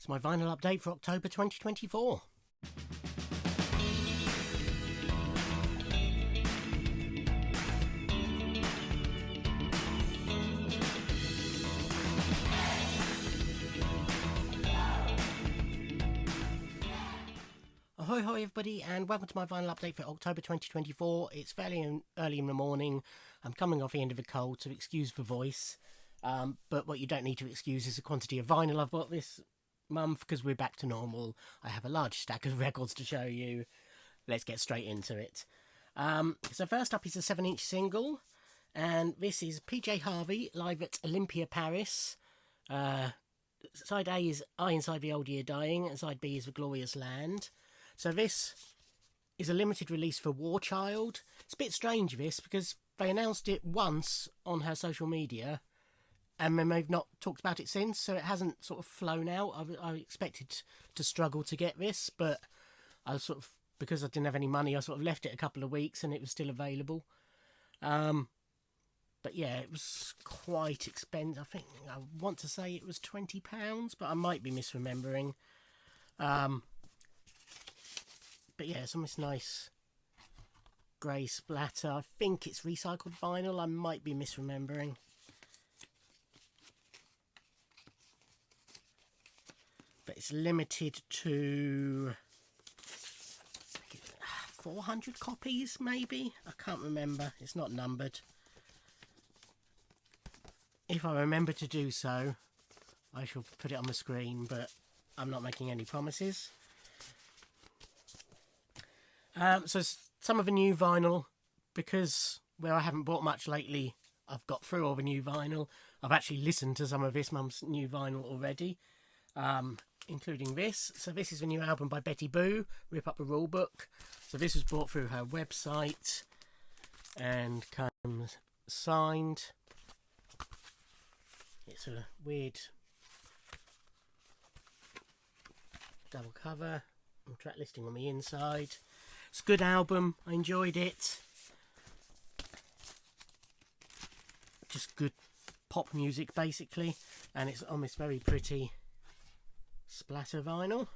my vinyl update for October 2024. Ahoy hoy everybody, and welcome to my vinyl update for October 2024. It's fairly early in the morning. I'm coming off the end of a cold, so excuse the voice. But what you don't need to excuse is the quantity of vinyl I've bought this month, because we're back to normal. I have a large stack of records to show you. Let's get straight into it. So first up is a 7-inch single, and this is PJ Harvey live at Olympia, Paris. Side A is I Inside the Old Year Dying, and side B is The Glorious Land. So this is a limited release for War Child. It's a bit strange, this, because they announced it once on her social media, and then they've not talked about it since, so it hasn't sort of flown out. I expected to struggle to get this, but I sort of, because I didn't have any money, I sort of left it a couple of weeks and it was still available. But yeah, it was quite expensive. I think I want to say it was £20, but I might be misremembering. But yeah, some of this nice grey splatter. I think it's recycled vinyl. I might be misremembering. But it's limited to 400 copies, maybe? I can't remember. It's not numbered. If I remember to do so, I shall put it on the screen, but I'm not making any promises. So some of the new vinyl, because where I haven't bought much lately, I've got through all the new vinyl. I've actually listened to some of this month's new vinyl already, including this. So this is a new album by Betty Boo, Rip Up the Rule Book. So this was bought through her website and comes signed. It's a weird double cover, track listing on the inside. It's a good album, I enjoyed it. Just good pop music basically, and it's on this very pretty splatter vinyl.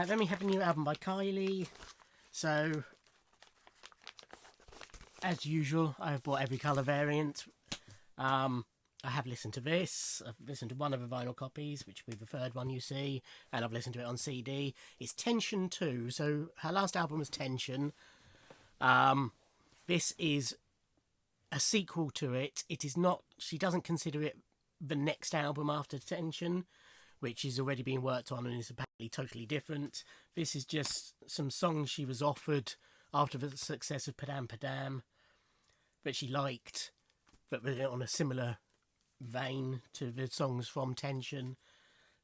Then we have a new album by Kylie. So, as usual, I have bought every colour variant. I have listened to this. I've listened to one of the vinyl copies, which will be the third one you see, and I've listened to it on CD. It's Tension 2, so her last album was Tension. This is a sequel to it. It is not, she doesn't consider it the next album after Tension, which is already being worked on and is apparently totally different. This is just some songs she was offered after the success of Padam Padam that she liked, but were on a similar vein to the songs from Tension.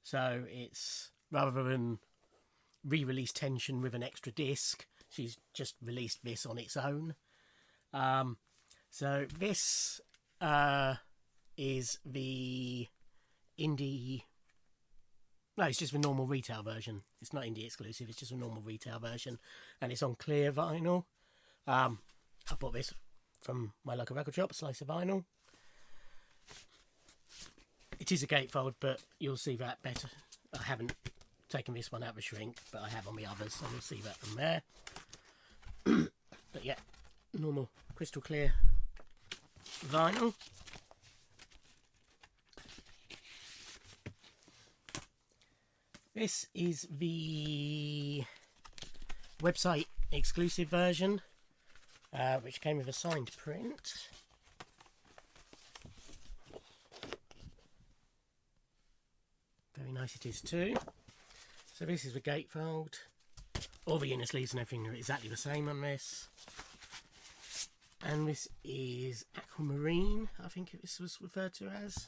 So it's, rather than re-release Tension with an extra disc, she's just released this on its own. So this is the indie... No, it's just the normal retail version. It's not indie exclusive, it's just a normal retail version. And it's on clear vinyl. I bought this from my local record shop, Slice of Vinyl. It is a gatefold, but you'll see that better. I haven't taken this one out of the shrink, but I have on the others, so you'll see that from there. But yeah, normal crystal clear vinyl. This is the website exclusive version, which came with a signed print. Very nice it is too. So this is the gatefold. All the inner sleeves and everything are exactly the same on this. And this is Aquamarine, I think this was referred to as.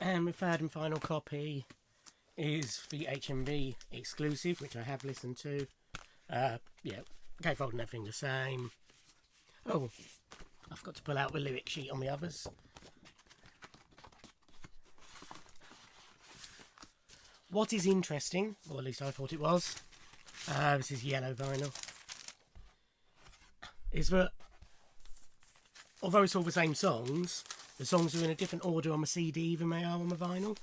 And the third and final copy is the HMV exclusive, which I have listened to. Yeah, gatefold and everything the same. Oh, I I've got to pull out the lyric sheet on the others. What is interesting, or at least I thought it was, this is yellow vinyl, is that although it's all the same songs, the songs are in a different order on the CD than they are on the vinyl,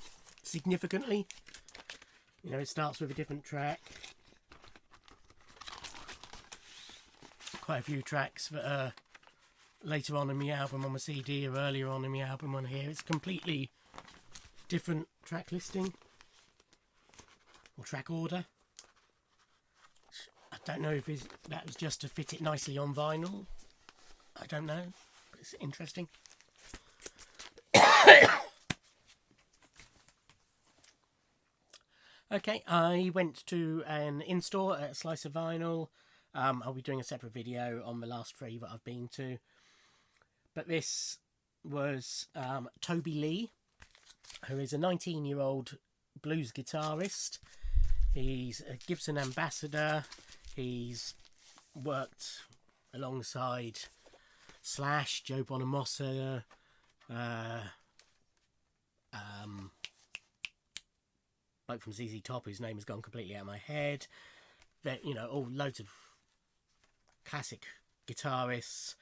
significantly. You know, it starts with a different track. Quite a few tracks that are later on in the album on the CD or earlier on in the album on here. It's completely different track listing or track order. I don't know if that was just to fit it nicely on vinyl. I don't know, but it's interesting. Okay, I went to an in-store at Slice of Vinyl. I'll be doing a separate video on the last 3 that I've been to. But this was Toby Lee, who is a 19-year-old blues guitarist. He's a Gibson ambassador. He's worked alongside Slash, Joe Bonamassa, bloke from ZZ Top, whose name has gone completely out of my head. You know, all loads of classic guitarists.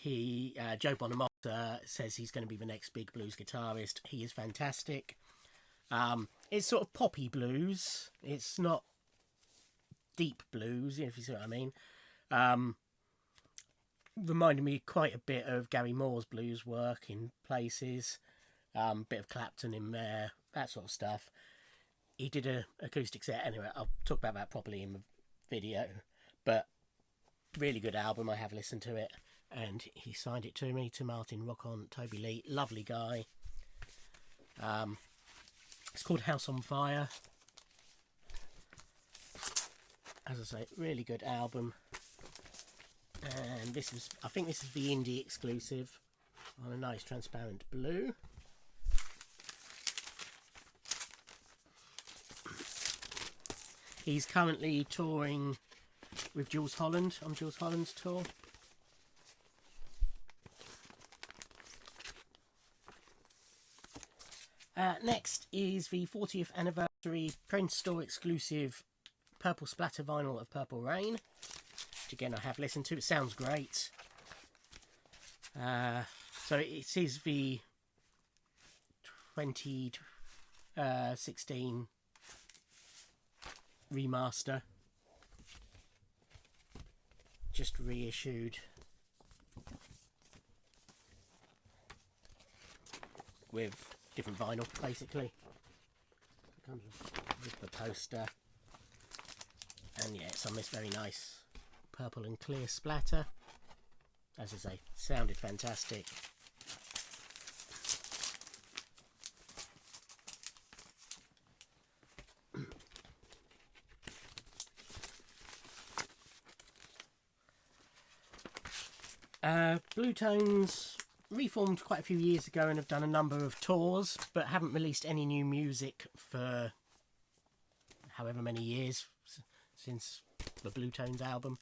Joe Bonamassa says he's going to be the next big blues guitarist. He is fantastic. It's sort of poppy blues. It's not deep blues, if you see what I mean. Reminded me quite a bit of Gary Moore's blues work in places. Bit of Clapton in there, that sort of stuff. He did an acoustic set. Anyway, I'll talk about that properly in the video. But really good album. I have listened to it. And he signed it to me, to Martin. Rock on, Toby Lee. Lovely guy. It's called House on Fire. As I say, really good album. And this is, I think this is the indie exclusive on a nice transparent blue. He's currently touring with Jules Holland on Jules Holland's tour. Next is the 40th anniversary Prince Store exclusive Purple Splatter vinyl of Purple Rain, which again I have listened to. It sounds great. So it is the 2016 remaster, just reissued with different vinyl, basically. It comes with the poster, and yeah, it's on this very nice purple and clear splatter. As I say, sounded fantastic. Blue Tones reformed quite a few years ago and have done a number of tours, but haven't released any new music for however many years since the Blue Tones album.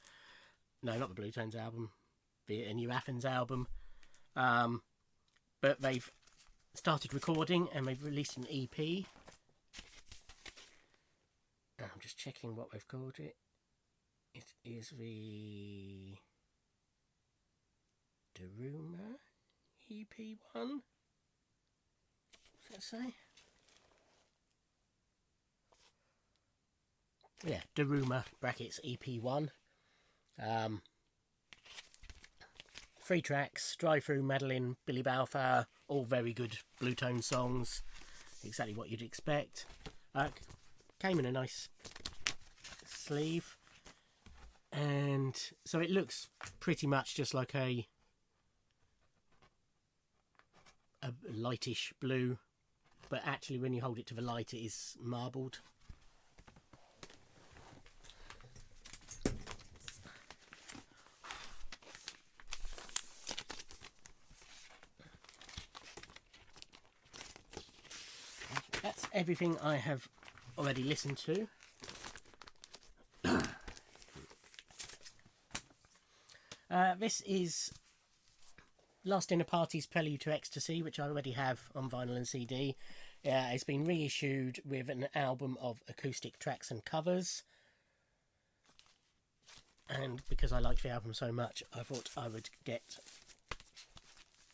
No, not the Blue Tones album, the New Athens album. But they've started recording and they've released an EP. I'm just checking what they've called it. It is the Daruma EP1. What's that say? Yeah, Daruma brackets EP1. 3 tracks: Drive Through, Madeline, Billy Balfour, all very good Blue Tone songs. Exactly what you'd expect. Came in a nice sleeve, and so it looks pretty much just like a lightish blue, but actually when you hold it to the light it is marbled. That's everything I have already listened to. This is Last Dinner Party's Prelude to Ecstasy, which I already have on vinyl and CD. It's been reissued with an album of acoustic tracks and covers. And because I liked the album so much, I thought I would get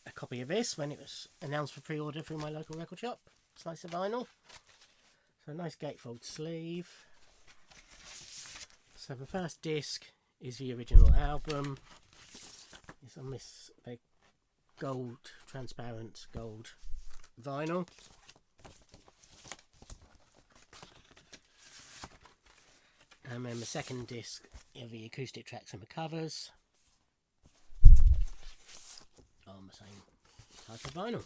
a copy of this when it was announced for pre-order through my local record shop. Slice of vinyl. So a nice gatefold sleeve. So the first disc is the original album. It's on this big gold, transparent gold vinyl. And then the second disc are the acoustic tracks and the covers on the same type of vinyl.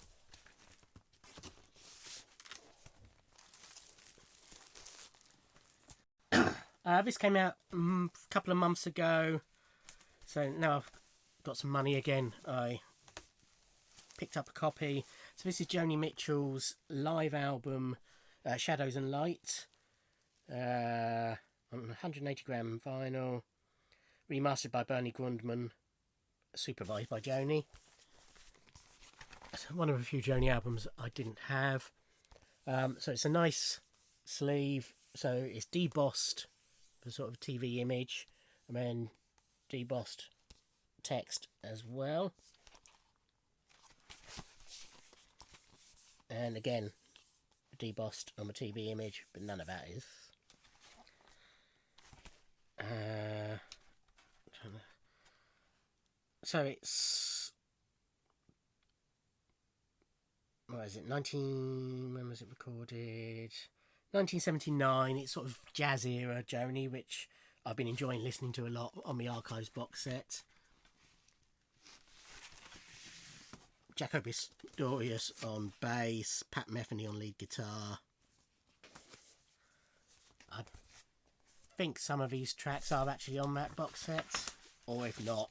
This came out a couple of months ago, so now I've got some money again. I picked up a copy. So this is Joni Mitchell's live album, Shadows and Light, on 180 gram vinyl, remastered by Bernie Grundman, supervised by Joni. It's one of a few Joni albums I didn't have. So it's a nice sleeve, so it's debossed, the sort of TV image, and then debossed text as well. And again, debossed on the TV image, but none of that is. So it's, what is it, when was it recorded? 1979. It's sort of jazz era Joni, which I've been enjoying listening to a lot on the Archives box set. Jaco Pastorius on bass, Pat Metheny on lead guitar. I think some of these tracks are actually on that box set, or if not,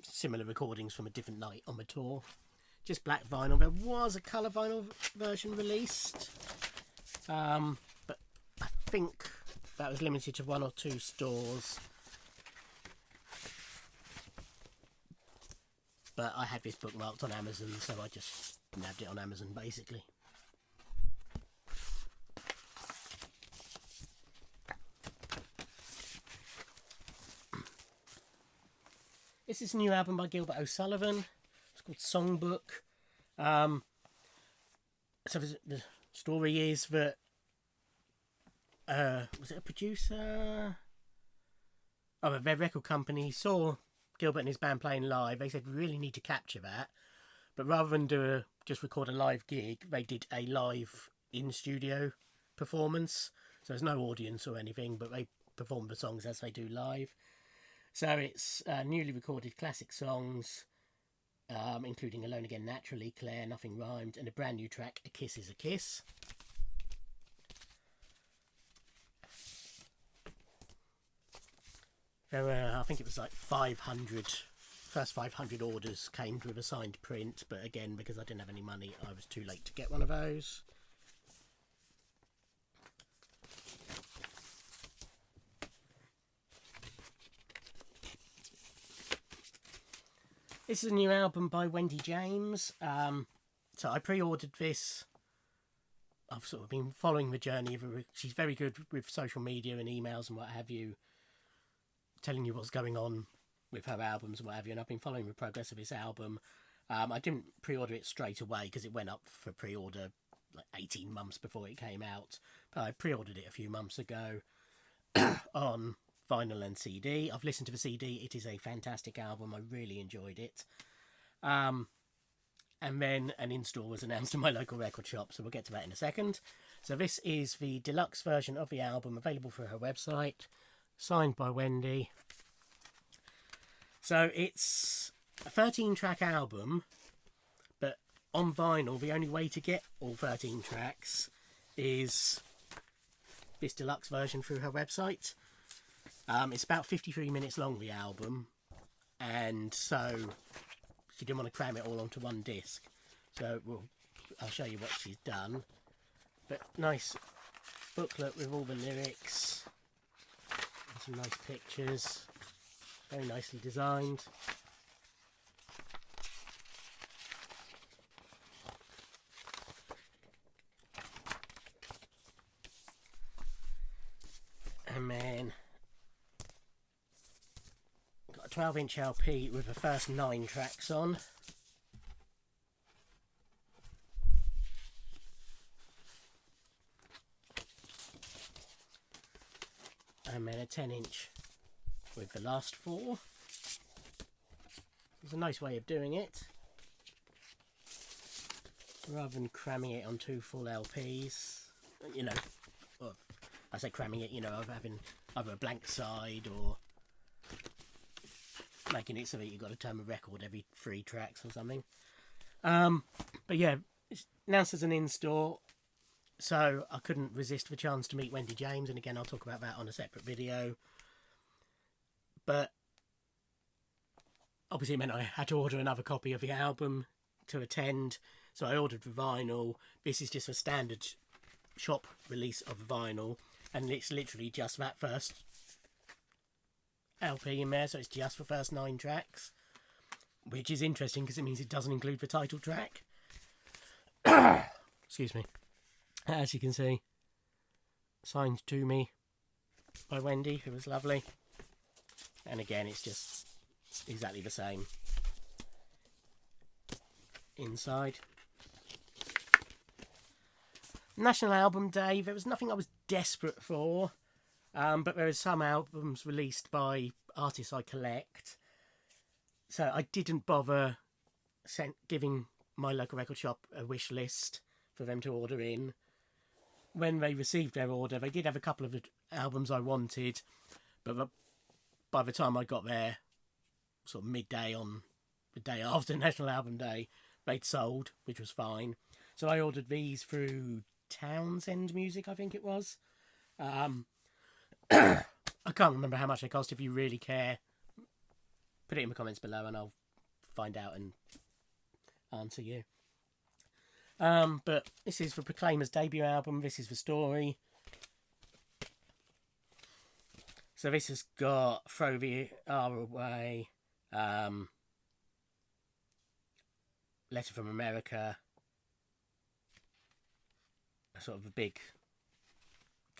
similar recordings from a different night on the tour. Just black vinyl. There was a colour vinyl version released, but I think that was limited to 1 or 2 stores. But I had this bookmarked on Amazon, so I just nabbed it on Amazon basically. This is a new album by Gilbert O'Sullivan. It's called Songbook. So the story is that was it a producer? Oh, their record company saw Gilbert and his band playing live. They said, we really need to capture that. But rather than just record a live gig, they did a live in-studio performance. So there's no audience or anything, but they perform the songs as they do live. So it's newly recorded classic songs, including Alone Again Naturally, Claire, Nothing Rhymed, and a brand new track, A Kiss Is a Kiss. There were, I think it was like 500, first 500 orders came with a signed print, but again, because I didn't have any money, I was too late to get one of those. This is a new album by Wendy James. So I pre-ordered this. I've sort of been following the journey of her. She's very good with social media and emails and what have you, telling you what's going on with her albums and what have you. And I've been following the progress of this album. I didn't pre-order it straight away because it went up for pre-order like 18 months before it came out. But I pre-ordered it a few months ago on vinyl and CD. I've listened to the CD. It is a fantastic album. I really enjoyed it. And then an install was announced in my local record shop, so we'll get to that in a second. So this is the deluxe version of the album, available through her website, signed by Wendy. So it's a 13-track album, but on vinyl, the only way to get all 13 tracks is this deluxe version through her website. It's about 53 minutes long, the album, and so she didn't want to cram it all onto one disc. So I'll show you what she's done. But nice booklet with all the lyrics, and some nice pictures, very nicely designed. And then got a 12-inch LP with the first 9 tracks on. And then a 10-inch with the last 4. It's a nice way of doing it, rather than cramming it on 2 full LPs. You know, well, I say cramming it, you know, of having either a blank side or making it so that you've got to turn a record every 3 tracks or something. But yeah, it's announced as an in-store, so I couldn't resist the chance to meet Wendy James, and again I'll talk about that on a separate video. But obviously it meant I had to order another copy of the album to attend, so I ordered the vinyl. This is just a standard shop release of the vinyl, and it's literally just that first LP in there, so it's just the first 9 tracks, which is interesting because it means it doesn't include the title track. Excuse me. As you can see, signed to me by Wendy, who was lovely. And again, it's just exactly the same inside. National Album Day, there was nothing I was desperate for, but there are some albums released by artists I collect, so I didn't bother giving my local record shop a wish list for them to order in. When they received their order, they did have a couple of albums I wanted, but by the time I got there, sort of midday on the day after National Album Day, they'd sold, which was fine. So I ordered these through Townsend Music, I think it was. I can't remember how much they cost. If you really care, put it in the comments below and I'll find out and answer you. But this is for Proclaimer's debut album. This is the story. So this has got Throw the R Away, Letter from America, sort of a big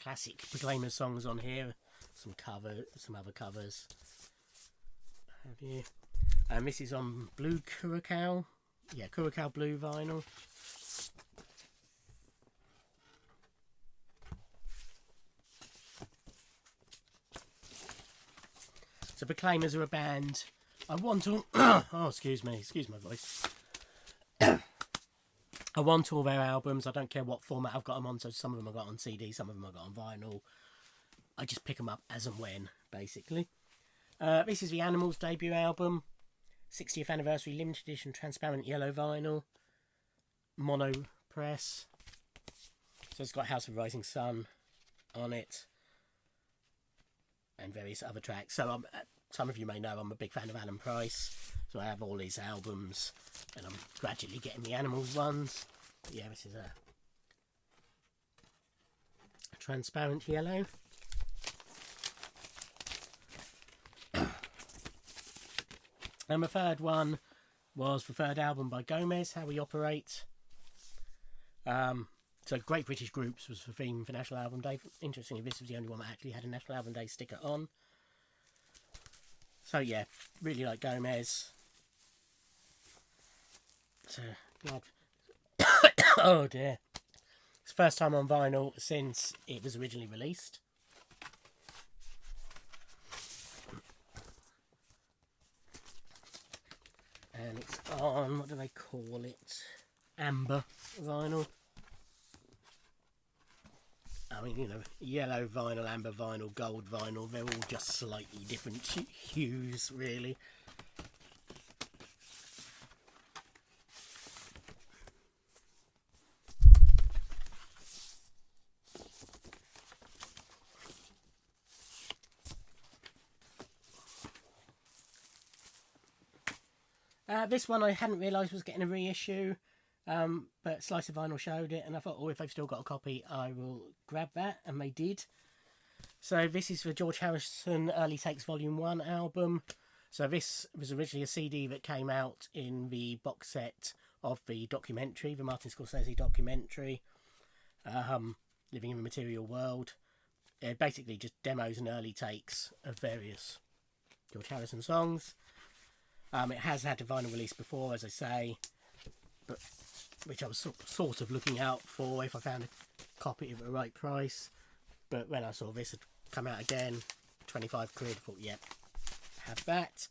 classic Proclaimer songs on here. Some other covers. Have you? And this is on Blue Curacao. Yeah, Curacao Blue vinyl. So Proclaimers are a band I want all... oh, excuse my voice. I want all their albums. I don't care what format I've got them on. So some of them I got on CD, some of them I got on vinyl. I just pick them up as and when, basically. This is the Animals debut album. 60th anniversary limited edition transparent yellow vinyl. Mono press. So it's got House of Rising Sun on it. And various other tracks. So some of you may know I'm a big fan of Alan Price. So I have all his albums. And I'm gradually getting the Animals ones. But yeah, this is a transparent yellow. And the third one was the third album by Gomez, How We Operate. So Great British Groups was the theme for National Album Day. Interestingly, this was the only one that actually had a National Album Day sticker on. So yeah, really like Gomez. So, God. Oh dear. It's first time on vinyl since it was originally released. And it's on, what do they call it? Amber vinyl. I mean, you know, yellow vinyl, amber vinyl, gold vinyl, they're all just slightly different hues, really. This one I hadn't realised was getting a reissue, but Slice of Vinyl showed it, and I thought, oh, if they've still got a copy, I will grab that, and they did. So this is the George Harrison Early Takes Volume 1 album. So this was originally a CD that came out in the box set of the documentary, the Martin Scorsese documentary, Living in the Material World. basically just demos and early takes of various George Harrison songs. It has had a vinyl release before, as I say, but which I was sort of looking out for if I found a copy at the right price. But when I saw this had come out again, 25 quid, I thought, yep, have that.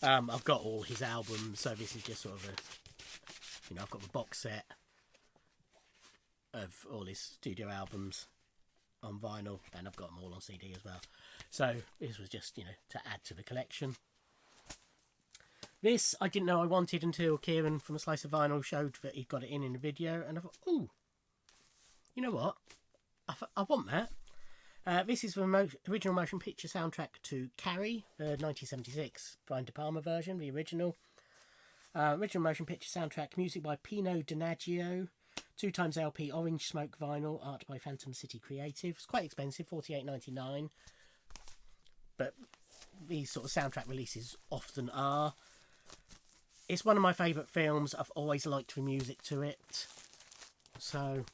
I've got all his albums, so this is just sort of a, I've got the box set of all his studio albums on vinyl, and I've got them all on CD as well. So this was just, to add to the collection. This I didn't know I wanted until Kieran from A Slice of Vinyl showed that he'd got it in the video, and I thought, ooh, you know what? I want that. This is the original motion picture soundtrack to Carrie, the 1976 Brian De Palma version, the original. Original motion picture soundtrack, music by Pino Donaggio, 2x LP Orange Smoke vinyl, art by Phantom City Creative. It's quite expensive, $48.99. But these sort of soundtrack releases often are. It's one of my favourite films. I've always liked the music to it. So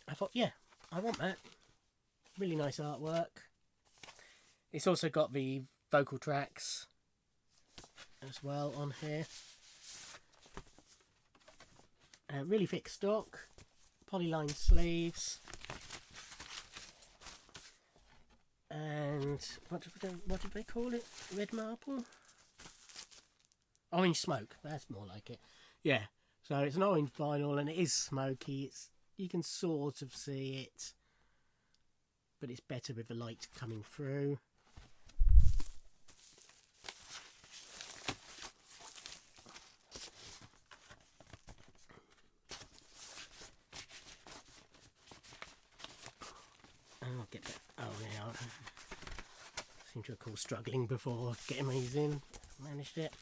I thought, yeah, I want that. Really nice artwork. It's also got the vocal tracks as well on here. Really thick stock. Polyline sleeves. And what did they call it? Red marble? Orange smoke. That's more like it. Yeah. So it's an orange vinyl and it is smoky. You can sort of see it, but it's better with the light coming through. I'll get that. Oh yeah. I seem to recall struggling before getting these in. Managed it.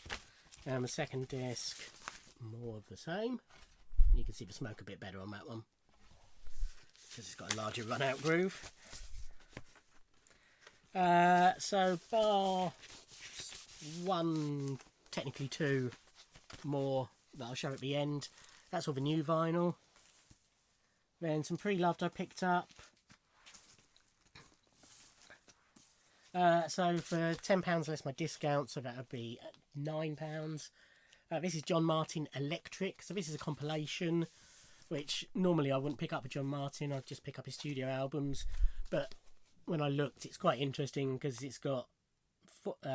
The second disc, more of the same. You can see the smoke a bit better on that one because it's got a larger run-out groove. So bar one, technically two more that I'll show at the end. That's all the new vinyl. Then some pre-loved I picked up. So for £10 less my discount, so that would be £9. This is John Martin Electric. So this is a compilation, which normally I wouldn't pick up with John Martin. I'd just pick up his studio albums. But when I looked, it's quite interesting because it's got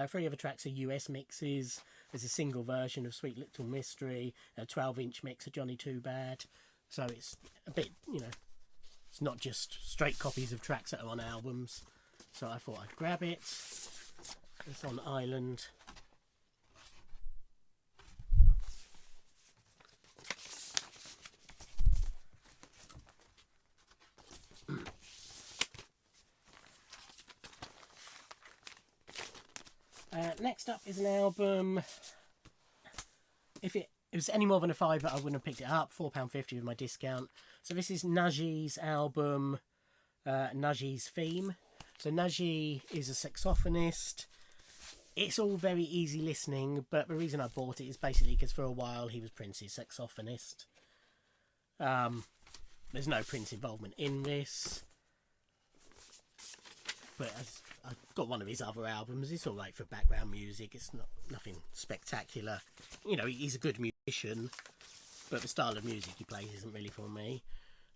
3 other tracks are US mixes. There's a single version of Sweet Little Mystery, a 12-inch mix of Johnny Too Bad. So it's a bit, it's not just straight copies of tracks that are on albums. So I thought I'd grab it. It's on Island. Next up is an album. If it was any more than a fiver, I wouldn't have picked it up. £4.50 with my discount. So this is Najee's album, Najee's Theme. So Najee is a saxophonist. It's all very easy listening, but the reason I bought it is basically because for a while he was Prince's saxophonist. There's no Prince involvement in this. But I've got one of his other albums. It's alright for background music. It's nothing spectacular. He's a good musician, but the style of music he plays isn't really for me.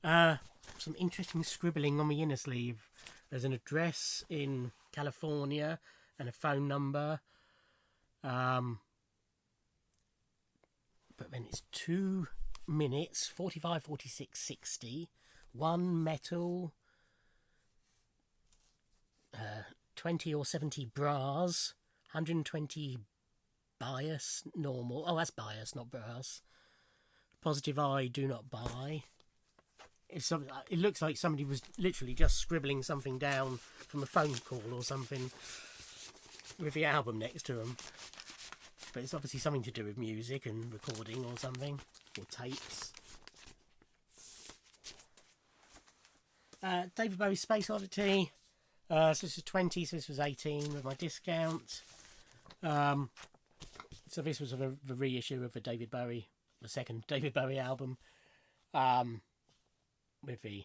Some interesting scribbling on the inner sleeve. There's an address in California and a phone number. But then it's 2 minutes, 45, 46, 60. 1 metal. 20 or 70 bras. 120 bias, normal. Oh, that's bias, not bras. Positive I do not buy. It looks like somebody was literally just scribbling something down from a phone call or something with the album next to them. But it's obviously something to do with music and recording or something, or tapes. David Bowie's Space Oddity. So this was 20, so this was 18 with my discount. So this was the reissue of the second David Bowie album. With the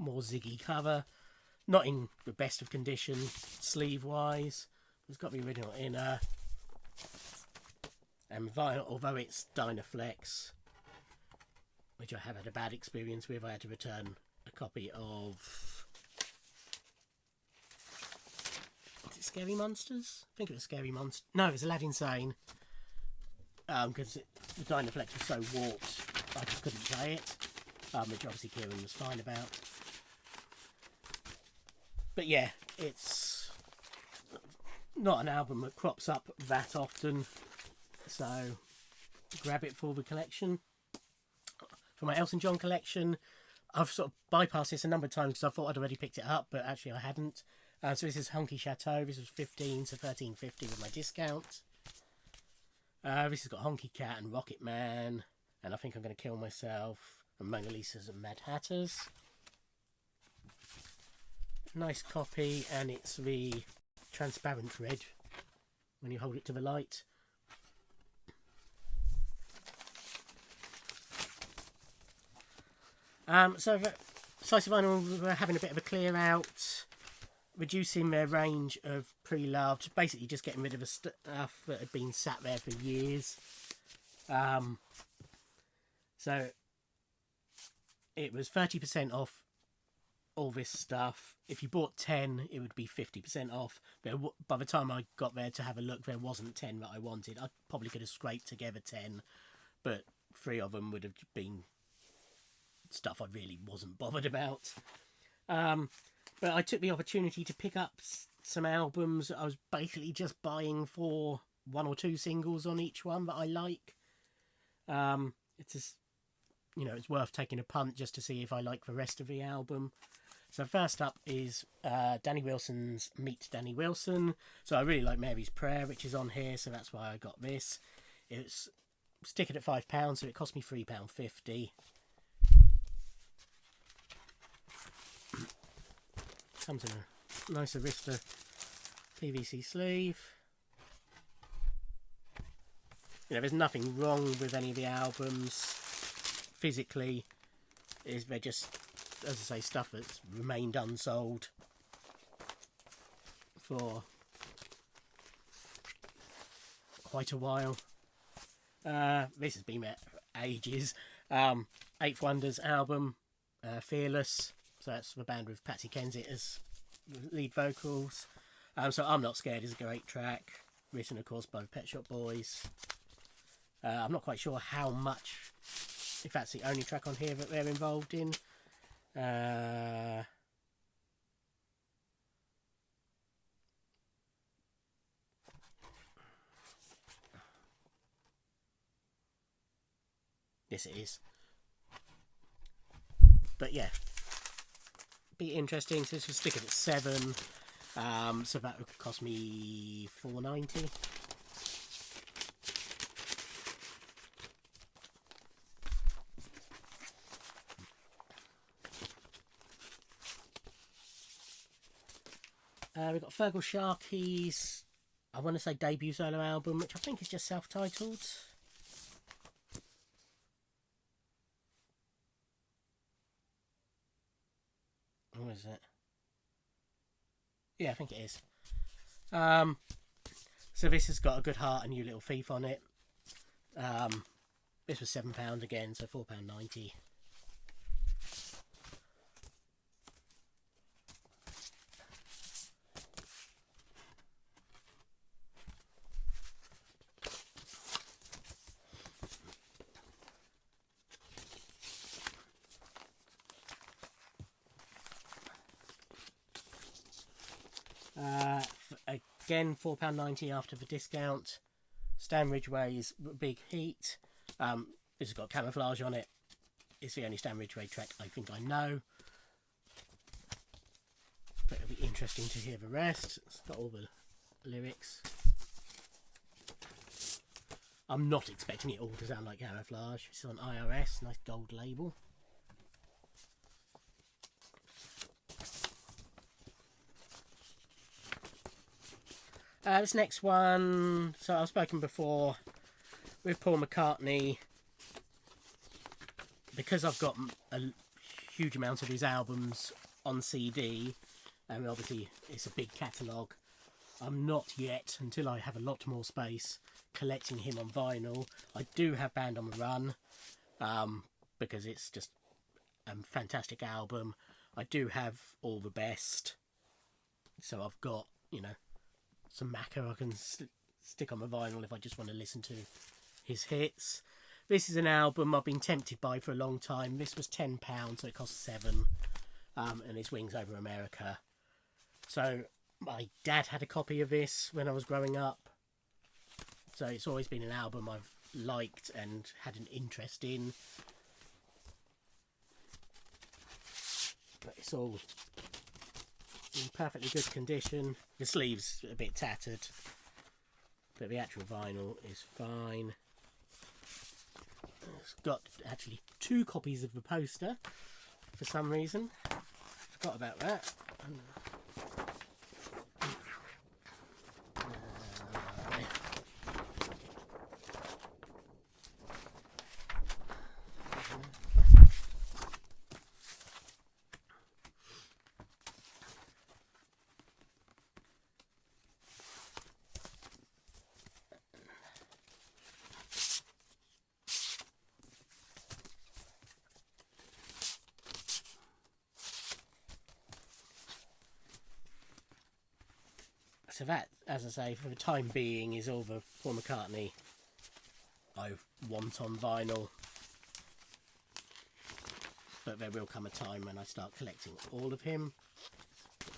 more ziggy cover. Not in the best of condition, sleeve-wise. It's got the original inner. And vinyl, although it's Dynaflex, which I have had a bad experience with, I had to return a copy of... Is it Scary Monsters? I think it was Scary Monsters. No, it was Aladdin Sane. Because the Dynaflex was so warped, I just couldn't play it. Which obviously Kieran was fine about. But yeah, it's not an album that crops up that often. So, grab it for the collection. For my Elton John collection, I've sort of bypassed this a number of times because I thought I'd already picked it up, but actually I hadn't. So this is Honky Chateau. This was 15 to 13.50 with my discount. This has got Honky Cat and Rocket Man, and I Think I'm Going to Kill Myself, and Mona Lisa's and Mad Hatters. Nice copy, and it's the transparent red when you hold it to the light. So Slice of Vinyl were having a bit of a clear out, reducing their range of pre-loved, basically just getting rid of the stuff that had been sat there for years. So it was 30% off all this stuff. If you bought 10, it would be 50% off. But by the time I got there to have a look, there wasn't 10 that I wanted. I probably could have scraped together 10, but 3 of them would have been stuff I really wasn't bothered about. But I took the opportunity to pick up some albums that I was basically just buying for 1 or 2 singles on each one that I like. It's just, you know, it's worth taking a punt just to see if I like the rest of the album. So first up is Danny Wilson's Meet Danny Wilson. So I really like Mary's Prayer, which is on here, so that's why I got this. It's sticking at £5, so it cost me £3.50. Comes in a nice Arista PVC sleeve. You know, there's nothing wrong with any of the albums physically. They're just, as I say, stuff that's remained unsold for quite a while. This has been there for ages. Eighth Wonders album, Fearless. So that's the band with Patsy Kensit as lead vocals. So I'm Not Scared is a great track, written of course by Pet Shop Boys. I'm not quite sure how much, if that's the only track on here that they're involved in. Yes, it is. But yeah, be interesting. So this was sticking at 7. So that would cost me $4.90. We've got Fergal Sharkey's, I want to say debut solo album, which I think is just self-titled. What is it? Yeah, I think it is. So this has got A Good Heart and You Little Thief on it. This was £7 again, so £4.90. Again, £4.90 after the discount. Stan Ridgway's Big Heat. This has got Camouflage on it. It's the only Stan Ridgway track I think I know. But it'll be interesting to hear the rest. It's got all the lyrics. I'm not expecting it all to sound like Camouflage. It's on IRS, nice gold label. This next one, so I've spoken before with Paul McCartney, because I've got a huge amounts of his albums on CD, and obviously it's a big catalogue. I'm not yet, until I have a lot more space, collecting him on vinyl. I do have Band on the Run, because it's just a fantastic album. I do have All the Best, so I've got, you know, some Macca I can stick on my vinyl if I just want to listen to his hits. This is an album I've been tempted by for a long time. This was £10, so it cost £7, and it's Wings Over America. So my dad had a copy of this when I was growing up, so it's always been an album I've liked and had an interest in. But it's all in perfectly good condition. The sleeve's a bit tattered, but the actual vinyl is fine. It's got actually 2 copies of the poster for some reason. Forgot about that. So that, as I say, for the time being, is all the Paul McCartney I want on vinyl. But there will come a time when I start collecting all of him.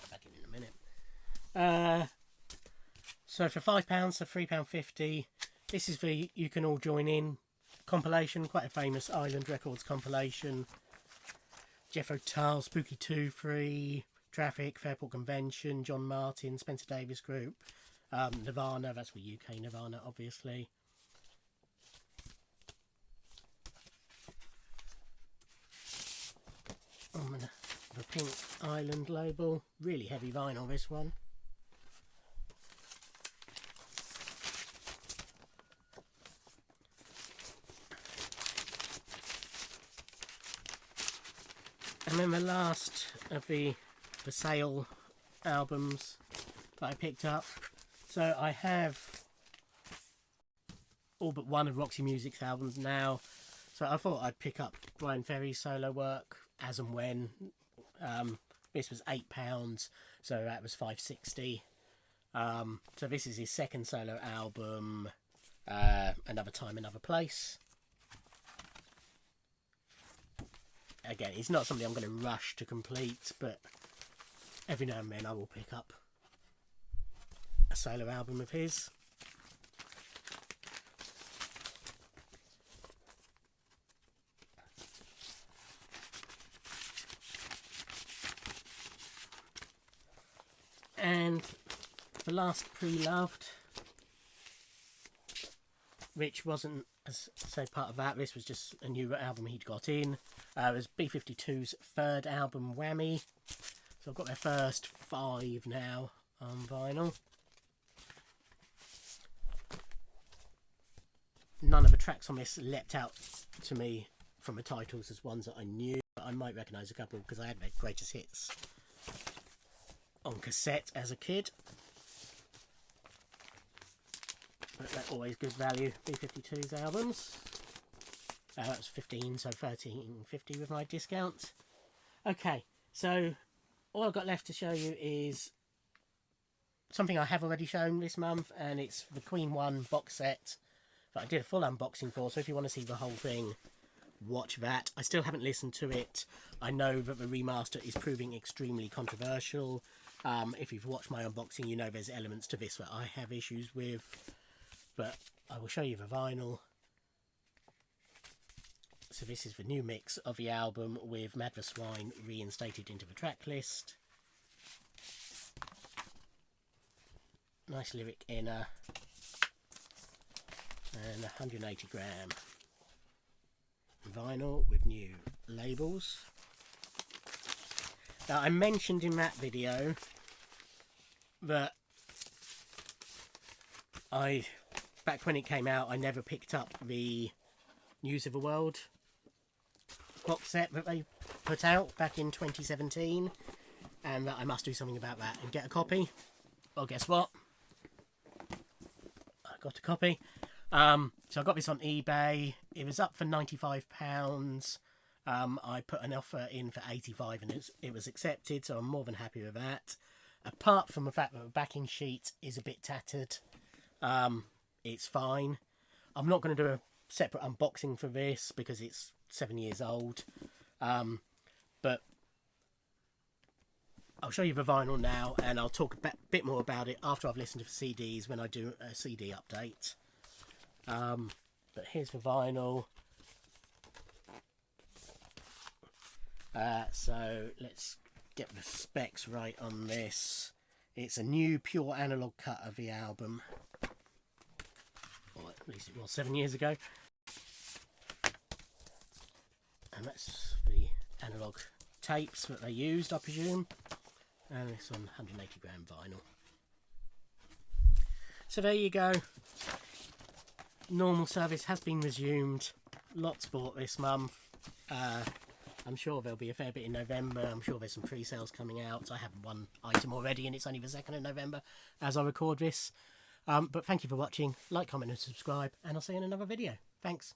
Back in a minute. So for £5, so £3.50, this is the You Can All Join In compilation, quite a famous Island Records compilation. Jethro Tull, Spooky 2, 3... Traffic, Fairport Convention, John Martin, Spencer Davis Group, Nirvana, that's the UK Nirvana, obviously. On the Pink Island label, really heavy vinyl, this one. And then the last of the sale albums that I picked up. So I have all but one of Roxy Music's albums now. So I thought I'd pick up Brian Ferry's solo work as and when. This was £8, so that was £5.60. So this is his second solo album, Another Time, Another Place. Again, it's not something I'm going to rush to complete, but every now and then I will pick up a solo album of his. And the last Pre-Loved, which wasn't, as I say, part of that. This was just a new album he'd got in. It was B-52's third album, Whammy. So I've got their first 5 now on vinyl. None of the tracks on this leapt out to me from the titles as ones that I knew, but I might recognise a couple because I had their greatest hits on cassette as a kid. But that's always good value, B-52's albums. That was 15, so $13.50 with my discount. Okay, so all I've got left to show you is something I have already shown this month, and it's the Queen 1 box set that I did a full unboxing for, so if you want to see the whole thing, watch that. I still haven't listened to it. I know that the remaster is proving extremely controversial. If you've watched my unboxing, you know there's elements to this that I have issues with, but I will show you the vinyl. So this is the new mix of the album with Mad the Swine reinstated into the track list. Nice lyric inner. And 180 gram vinyl with new labels. Now, I mentioned in that video that back when it came out, I never picked up the News of the World box set that they put out back in 2017, and that I must do something about that and get a copy. Well, guess what? I got a copy. So I got this on eBay. It was up for £95. I put an offer in for £85 and it was accepted, so I'm more than happy with that. Apart from the fact that the backing sheet is a bit tattered, it's fine. I'm not going to do a separate unboxing for this because it's 7 years old. But I'll show you the vinyl now, and I'll talk a bit more about it after I've listened to the CDs when I do a CD update. But here's the vinyl. So let's get the specs right on this. It's a new pure analog cut of the album, or at least it was 7 years ago. And that's the analog tapes that they used, I presume. And it's on 180 gram vinyl. So there you go. Normal service has been resumed. Lots bought this month. I'm sure there'll be a fair bit in November. I'm sure there's some pre-sales coming out. I have one item already and it's only the 2nd of November as I record this. But thank you for watching. Like, comment and subscribe, and I'll see you in another video. Thanks.